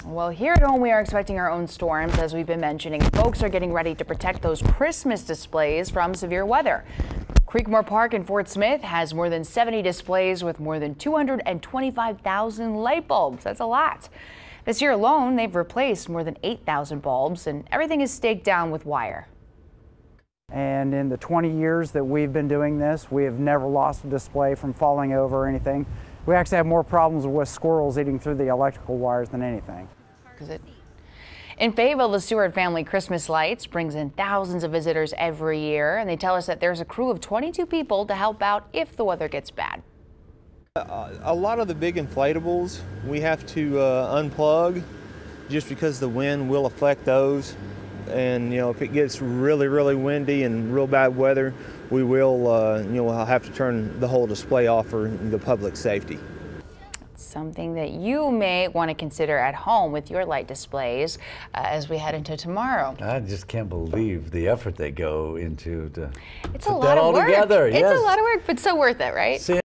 Well, here at home, we are expecting our own storms, as we've been mentioning. Folks are getting ready to protect those Christmas displays from severe weather. Creekmore Park in Fort Smith has more than 70 displays with more than 225,000 light bulbs. That's a lot. This year alone, they've replaced more than 8,000 bulbs, and everything is staked down with wire. And in the 20 years that we've been doing this, we have never lost a display from falling over or anything. We actually have more problems with squirrels eating through the electrical wires than anything. In Fayetteville, the Stewart family Christmas lights brings in thousands of visitors every year, and they tell us that there's a crew of 22 people to help out if the weather gets bad. A lot of the big inflatables we have to unplug just because the wind will affect those. And if it gets really windy and real bad weather, we will we'll have to turn the whole display off for the public safety. Something that you may want to consider at home with your light displays as we head into tomorrow. I just can't believe the effort they go into to it's put a lot that of all work. together. It's Yes. a lot of work, but so worth it, right?